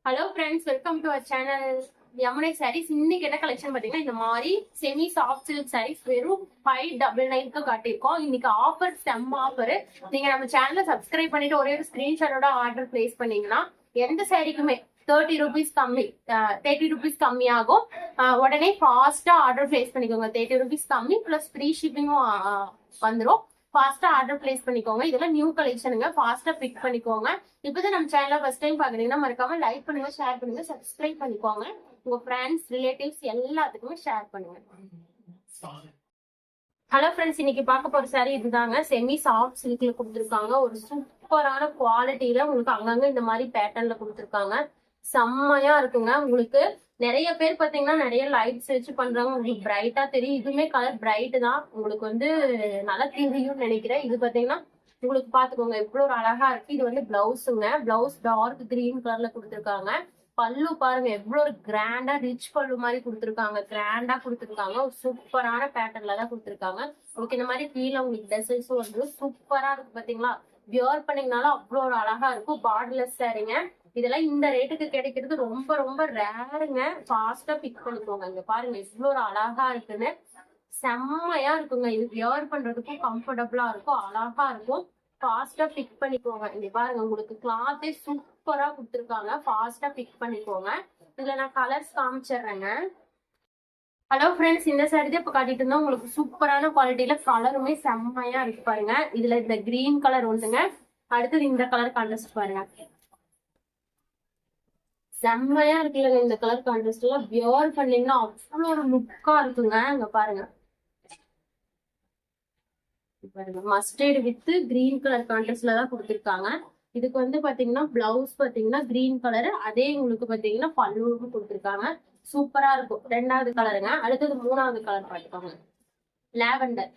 Hello friends, welcome to our channel Yamunai sarees. இன்னைக்கு என்ன collection பாத்தீங்கன்னா, இந்த மாதிரி செமி சாஃப்ட் சில்க் சாரீஸ் வெறும் 599க்கு காட்டியிருக்கோம். இன்னைக்கு ஆஃபர், செம்ம ஆஃபர். நீங்க நம்ம சேனலை சப்ஸ்கிரைப் பண்ணிட்டு ஒரே ஒரு ஸ்கிரீன்ஷாட்டோட ஆர்டர் பிளேஸ் பண்ணீங்கன்னா எந்த சாரீக்குமே 30 ருபீஸ் கம்மி, 30 ருபீஸ் கம்மியாகும். உடனே ஃபாஸ்டா ஆர்டர் பிளேஸ் பண்ணிக்கோங்க. 30 ருபீஸ் கம்மி பிளஸ் ஃப்ரீ ஷிப்பிங்கும் வந்துடும். ஃபாஸ்டா ஆர்டர் பிளேஸ் பண்ணிக்கோங்க. இதெல்லாம் நியூ கலெக்ஷனுங்க, ஃபாஸ்டா பிக் பண்ணிக்கோங்க. இப்பதான் நம்ம சேனலை ஃபர்ஸ்ட் டைம் பாக்குறீங்கன்னா மறக்காம லைக் பண்ணுங்க, ஷேர் பண்ணுங்க, சப்ஸ்கிரைப் பண்ணிக்கோங்க. உங்க ஃப்ரெண்ட்ஸ், ரிலேட்டிவ்ஸ் எல்லாத்துக்குமே ஷேர் பண்ணுங்க. ஹலோ ஃப்ரெண்ட்ஸ், இன்னைக்கு பார்க்க போற சாரி இதுதாங்க. செமி சாஃப்ட் சில்க்ல கொடுத்துருக்காங்க. ஒரு சூப்பரான குவாலிட்டியில உங்களுக்கு அங்கங்க இந்த மாதிரி பேட்டர்ன்ல கொடுத்துருக்காங்க. செம்மையா இருக்குங்க. உங்களுக்கு நிறைய பேர் பாத்தீங்கன்னா நிறைய லைட்ஸ் வச்சு பண்றாங்க, உங்களுக்கு பிரைட்டா தெரியும். இதுவுமே கலர் பிரைட் தான், உங்களுக்கு வந்து நல்லா தெரியும்னு நினைக்கிறேன். இது பாத்தீங்கன்னா உங்களுக்கு பாத்துக்கோங்க எவ்வளவு ஒரு அழகா இருக்கு. இது வந்து பிளவுஸுங்க. பிளவுஸ் டார்க் கிரீன் கலர்ல கொடுத்துருக்காங்க. பல்லு பாருங்க எவ்வளவு ஒரு கிராண்டா ரிச் பல்லு மாதிரி கொடுத்துருக்காங்க. கிராண்டா கொடுத்துருக்காங்க. ஒரு சூப்பரான பேட்டர்ன்ல தான் கொடுத்துருக்காங்க. உங்களுக்கு இந்த மாதிரி கீழே உங்களுக்கு டெசல்ஸும் வந்து சூப்பரா இருக்கு. பாத்தீங்களா, வியர் பண்ணீங்கனாலும் அவ்வளோ ஒரு அழகா இருக்கும். பார்டர்லெஸ் சாரீங்க. இதெல்லாம் இந்த ரேட்டுக்கு கிடைக்கிறது ரொம்ப ரொம்ப ரேருங்க. ஃபாஸ்டா பிக் பண்ணிக்கோங்க. இங்க பாருங்க இவ்வளோ ஒரு அழகா இருக்குன்னு. செம்மையா இருக்குங்க. இது வியர் பண்றதுக்கும் கம்ஃபர்டபுளா இருக்கும், அழகா இருக்கும். ஃபாஸ்டா பிக் பண்ணிக்கோங்க. இங்க பாருங்க உங்களுக்கு கிளாத்தே சூப்பரா கொடுத்துருக்காங்க. ஃபாஸ்டா பிக் பண்ணிக்கோங்க. இதுல நான் கலர்ஸ் காமிச்சிடுறேங்க. ஹலோ ஃப்ரெண்ட்ஸ், இந்த சாரி தான் இப்போ காட்டிட்டு இருந்தோம். உங்களுக்கு சூப்பரான குவாலிட்டியில கலருமே செம்மையா இருக்கு பாருங்க. இதுல இந்த கிரீன் கலர் ஒண்ணுங்க, அடுத்தது இந்த கலர் கான்ட்ராஸ்ட் பாருங்க. செம்மையா இருக்குல்ல இந்த கலர் கான்ட்ராஸ்ட் எல்லாம். வியர் பண்ணீங்கன்னா அவ்வளோ ஒரு லுக்கா இருக்குங்க. இங்க பாருங்க, மஸ்டர்ட் வித் கிரீன் கலர் கான்ட்ராஸ்ட்ல தான் கொடுத்துருக்காங்க. இதுக்கு வந்து பாத்தீங்கன்னா பிளவுஸ் பாத்தீங்கன்னா கிரீன் கலர், அதே உங்களுக்கு பாத்தீங்கன்னா பல்லுவும் கொடுத்துருக்காங்க. சூப்பரா இருக்கும். ரெண்டாவது கலருங்க. அடுத்தது மூணாவது கலர் பாத்துக்கோங்க, லாவெண்டர்.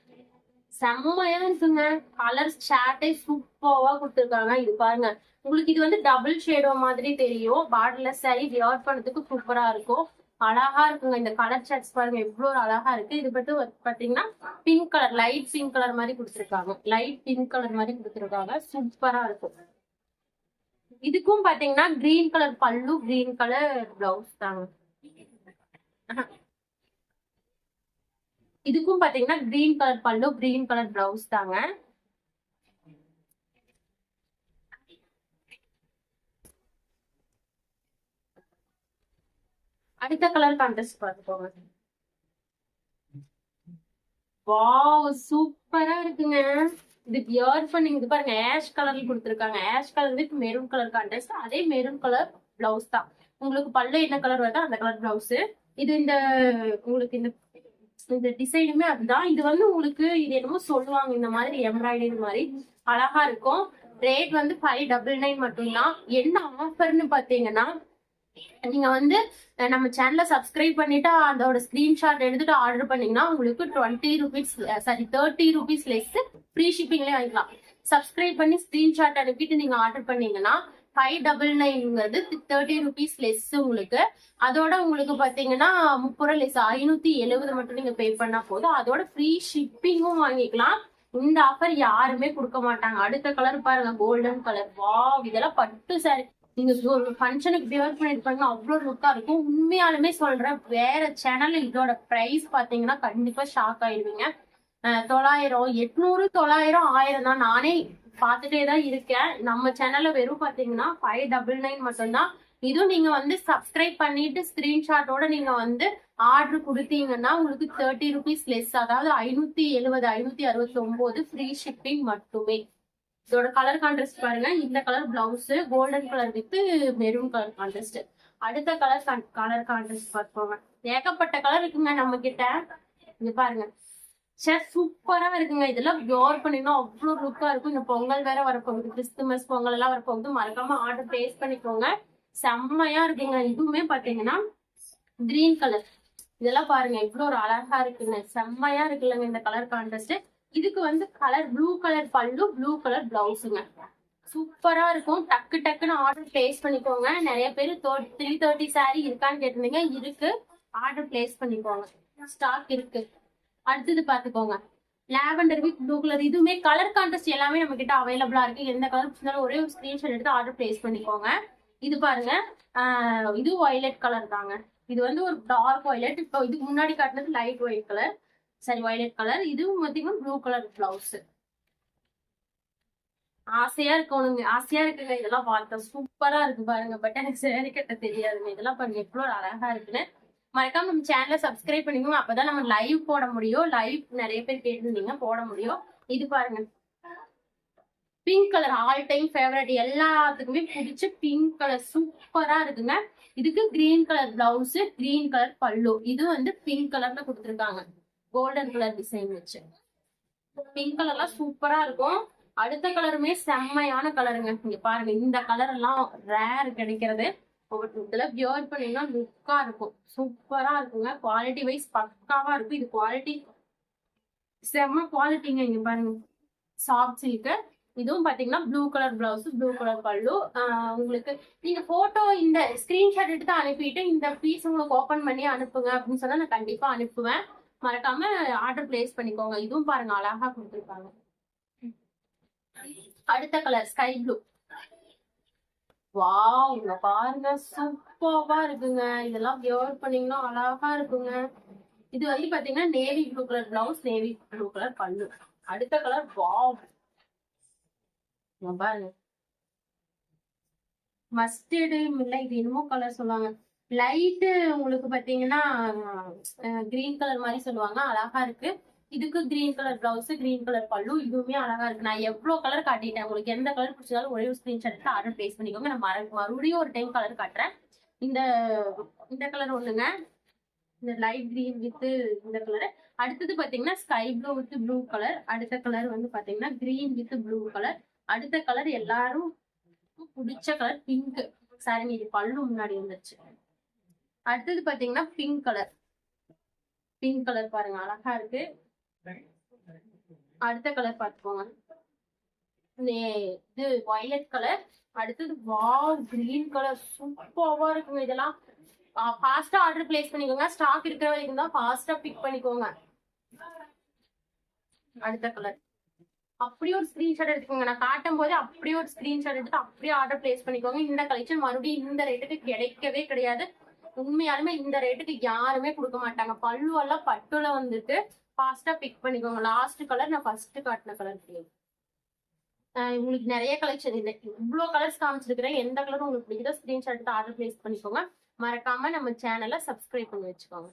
செம்மையா இருக்குங்க. கலர் ஷார்ட்டே சூப்பரா கொடுத்துருக்காங்க. இது பாருங்க உங்களுக்கு இது வந்து டபுள் ஷேடோ மாதிரி தெரியும். பார்டர்லெஸ் சாரி வியர் பண்ணதுக்கு சூப்பரா இருக்கும், அழகா இருக்குங்க. இந்த கலர் ஷர்ட்ஸ் பாருங்க எவ்வளவு ஒரு அழகா இருக்கு. இது பத்தி பாத்தீங்கன்னா pink colour, light pink colour மாதிரி கொடுத்துருக்காங்க. லைட் பிங்க் கலர் மாதிரி கொடுத்துருக்காங்க. சூப்பரா இருக்கும். இதுக்கும் பாத்தீங்கன்னா கிரீன் கலர் பல்லு, கிரீன் கலர் பிளவுஸ் தாங்க. இதுக்கும் பாத்தீங்கன்னா கிரீன் கலர் பல்லு, கிரீன் கலர் பிளவுஸ் தாங்க. அடுத்த கலர் கான்ட்ராஸ்ட் பார்த்துக்கோங்க. வாவ், சூப்பரா இருக்குங்க. இது வியர் பண்ணீங்க பாருங்க, ஆஷ் கலர்ல கொடுத்துருக்காங்க. Ash colour with maroon colour contrast. அதே மெரூன் கலர் பிளவுஸ் தான். உங்களுக்கு பல்ல என்ன கலர் வருதோ அந்த கலர் பிளவுஸ். இது இந்த உங்களுக்கு இந்த இந்த டிசைனுமே அதுதான். இது வந்து உங்களுக்கு இது என்னமோ சொல்லுவாங்க, இந்த மாதிரி எம்ப்ராய்டரி மாதிரி அழகா இருக்கும். ரேட் வந்து 599 மட்டும்தான். என்ன ஆஃபர்னு பாத்தீங்கன்னா, நீங்க வந்து நம்ம சேனலை சப்ஸ்கிரைப் பண்ணிட்டு அதோட ஸ்கிரீன்ஷாட் எடுத்துட்டு ஆர்டர் பண்ணீங்கன்னா உங்களுக்கு 20 rupees, sorry 30 rupees less free ஷிப்பிங்லேயே வாங்கிக்கலாம். சப்ஸ்கிரைப் பண்ணி ஸ்கிரீன்ஷாட் அனுப்பிட்டு நீங்க ஆர்டர் பண்ணீங்கன்னா 599ங்கிறது 30 ருபீஸ் லெஸ் உங்களுக்கு. அதோட உங்களுக்கு பாத்தீங்கன்னா 30 ரூபா லெஸ், 570 மட்டும் நீங்க பே பண்ணா போதும். அதோட ஃப்ரீ ஷிப்பிங்கும் வாங்கிக்கலாம். இந்த ஆஃபர் யாருமே கொடுக்க மாட்டாங்க. அடுத்த கலர் பாருங்க, கோல்டன் கலர். வாவ், இதெல்லாம் பட்டு சாரி. நீங்க ஒரு ஃபங்க்ஷனுக்கு வியர் பண்ணிட்டு பாருங்க, அவ்வளவு லுக்கா இருக்கும். உண்மையாலுமே சொல்றேன், வேற சேனல்ல இதோட பிரைஸ் பாத்தீங்கன்னா கண்டிப்பா ஷாக் ஆயிடுவீங்க. 900, 800, 900, 1000 தான். நானே பார்த்துட்டே தான் இருக்கேன். நம்ம சேனல்ல வெறும் பாத்தீங்கன்னா 599 மட்டும்தான். இதுவும் நீங்க வந்து சப்ஸ்கிரைப் பண்ணிட்டு ஸ்கிரீன்ஷாட்டோட நீங்க வந்து ஆர்டர் கொடுத்தீங்கன்னா உங்களுக்கு 30 ருபீஸ் லெஸ், அதாவது 570, 569 ஃப்ரீ ஷிப்பிங் மட்டுமே. இதோட கலர் கான்ட்ராஸ்ட் பாருங்க. இந்த colour blouse golden colour with maroon colour contrast. அடுத்த கலர் கான்ட்ராஸ்ட் பார்த்துக்கோங்க. ஏகப்பட்ட கலர் இருக்குங்க நம்ம கிட்ட. இங்க பாருங்க, சூப்பரா இருக்குங்க. இதெல்லாம் வியர் பண்ணினா அவ்வளவு லுக்கா இருக்கும். இந்த பொங்கல் வேற வரப்போகுது, கிறிஸ்துமஸ் பொங்கல் எல்லாம் வரப்போகுது. மறக்காம ஆர்டர் பிளேஸ் பண்ணிக்கோங்க. செம்மையா இருக்குங்க. இதுவுமே பாத்தீங்கன்னா கிரீன் கலர். இதெல்லாம் பாருங்க எவ்வளவு ஒரு அழகா இருக்குங்க. செம்மையா இருக்குல்லங்க இந்த கலர் கான்ட்ராஸ்ட். இதுக்கு வந்து கலர் ப்ளூ கலர் பல்லு, ப்ளூ கலர் பிளவுஸுங்க. சூப்பரா இருக்கும். டக்கு டக்குன்னு ஆர்டர் பிளேஸ் பண்ணிக்கோங்க. நிறைய பேர் 330 சாரி இருக்கான்னு கேட்டிருந்தீங்க. இருக்கு, ஆர்டர் பிளேஸ் பண்ணிக்கோங்க, ஸ்டாக் இருக்கு. அடுத்தது பாத்துக்கோங்க, லாவெண்டர் வித் ப்ளூ கலர். இதுவுமே கலர் கான்ட்ராஸ்ட் எல்லாமே நம்ம கிட்ட அவைலபிளா இருக்கு. எந்த கலர் ஒரே ஒரு ஸ்கிரீன்ஷாட் எடுத்து ஆர்டர் பிளேஸ் பண்ணிக்கோங்க. இது பாருங்க இது வயலட் கலர் தாங்க. இது வந்து ஒரு டார்க் வயலட். இப்போ இதுக்கு முன்னாடி காட்டினது லைட் ஒயிட் கலர், சரி வயலட் கலர். இதுவும் பார்த்தீங்கன்னா ப்ளூ கலர் பிளவுஸ். ஆசையா இருக்கணுங்க, ஆசையா இருக்குங்க இதெல்லாம் பார்த்தா. சூப்பரா இருக்கு பாருங்க. பட் எனக்கு சேரீ கட்ட தெரியாதுங்க. இதெல்லாம் பாருங்க எவ்வளவு அழகா இருக்குன்னு. மறக்காம நம்ம சேனலை சப்ஸ்கிரைப் பண்ணிக்கோங்க. அப்பதான் நம்ம லைவ் போட முடியும். லைவ் நிறைய பேர் கேட்டிருந்தீங்க, போட முடியும். இது பாருங்க pink colour, all time favourite, எல்லாத்துக்குமே பிடிச்ச பிங்க் கலர் சூப்பரா இருக்குங்க. இதுக்கு green colour blouse, green colour பல்லு. இது வந்து பிங்க் கலர்ல கொடுத்துருக்காங்க, கோல்டன் கலர் டிசைன் வச்சு. பிங்க் கலர்லாம் சூப்பரா இருக்கும். அடுத்த கலருமே செம்மையான கலருங்க. இங்க பாருங்க, இந்த கலர் எல்லாம் ரேர் கிடைக்கிறது. இதுல வியர் பண்ணீங்கன்னா லுக்கா இருக்கும், சூப்பரா இருக்குங்க. குவாலிட்டி வைஸ் பக்காவா இருக்கும். இது குவாலிட்டி செம்ம குவாலிட்டிங்க. இங்க பாருங்க, சாஃப்ட் சில்க். இதுவும் பாத்தீங்கன்னா blue colour blouse, blue colour பல்லு. உங்களுக்கு நீங்க போட்டோ இந்த ஸ்கிரீன்ஷாட் எடுத்து அனுப்பிட்டு இந்த பீஸ் உங்களுக்கு ஓபன் பண்ணி அனுப்புங்க அப்படின்னு சொன்னா நான் கண்டிப்பா அனுப்புவேன். மறக்காம ஆர்டர் பிளேஸ் பண்ணிக்கோங்க. இதுவும் பாருங்க அழகா கொடுத்துருக்காங்க. அடுத்த கலர் ஸ்கை ப்ளூ. வாவ், இங்க பாருங்க சூப்பரா இருக்குங்க. இதெல்லாம் வியர் பண்ணீங்கன்னா அழகா இருக்குங்க. இது வந்து பாத்தீங்கன்னா navy blue colour blouse, navy blue colour பல்லு. அடுத்த கலர் வாவ், பாருங்க மஸ்டர்டு இல்லை, இது என்னமோ கலர் சொல்லுவாங்க, லைட்டு உங்களுக்கு பாத்தீங்கன்னா கிரீன் கலர் மாதிரி சொல்லுவாங்க. அழகா இருக்கு. இதுக்கு green colour blouse, green colour பல்லு. இதுவுமே அழகா இருக்கு. நான் எவ்வளவு கலர் காட்டிட்டேன். உங்களுக்கு எந்த கலர் பிடிச்சாலும் ஒரே ஒரு ஸ்கிரீன்ஷாட் எடுத்து ஆர்டர் பிளேஸ் பண்ணிக்கோங்க. நான் மறுபடியும் ஒரு டைம் கலர் காட்டுறேன். இந்த இந்த கலர் ஒண்ணுங்க, இந்த லைட் கிரீன் வித் இந்த கலர். அடுத்தது பாத்தீங்கன்னா sky blue with blue colour. அடுத்த கலர் வந்து பாத்தீங்கன்னா கிரீன் வித் ப்ளூ கலர். அடுத்த கலர் எல்லாரும் பிடிச்ச கலர் பிங்க். சாரிங்க, இது பல்லு முன்னாடி வந்துருச்சு. அடுத்தது பாத்தீங்கன்னா பிங்க் கலர். பிங்க் கலர் பாருங்க அழகா இருக்கு. அடுத்த கலர் பார்த்துக்கோங்க, இது வயலட் கலர். அடுத்தது வாவ், கிரீன் கலர் சூப்பரா இருக்குங்க. இதெல்லாம் ஃபாஸ்டா ஆர்டர் பிளேஸ் பண்ணிக்கோங்க. ஸ்டாக் இருக்கிற வரைக்கும் தான் ஃபாஸ்டா பிக் பண்ணிக்கோங்க. அடுத்த கலர் அப்படியே ஒரு ஸ்கிரீன்ஷாட் எடுத்துக்கோங்க. நான் காட்டும் போது அப்படியே ஒரு ஸ்கிரீன்ஷாட் எடுத்து அப்படியே ஆர்டர் பிளேஸ் பண்ணிக்கோங்க. இந்த கலெக்ஷன் மறுபடியும் இந்த ரேட்டுக்கு கிடைக்கவே கிடையாது. உண்மையாலுமே இந்த ரேட்டுக்கு யாருமே கொடுக்க மாட்டாங்க. பல்லு எல்லாம் பட்டுல வந்துட்டு ஃபாஸ்டா பிக் பண்ணிக்கோங்க. லாஸ்ட் கலர் நான் ஃபர்ஸ்ட் காட்டின கலர். உங்களுக்கு நிறைய கலெக்ஷன் இல்லை, இவ்வளவு கலர்ஸ் காமிச்சிருக்கிறேன். எந்த கலர் உங்களுக்கு பிடிக்குதோ ஸ்கிரீன்ஷாட் எடுத்து ஆர்டர் பிளேஸ் பண்ணிக்கோங்க. மறக்காம நம்ம சேனலை சப்ஸ்கிரைப் பண்ணி வச்சுக்கோங்க.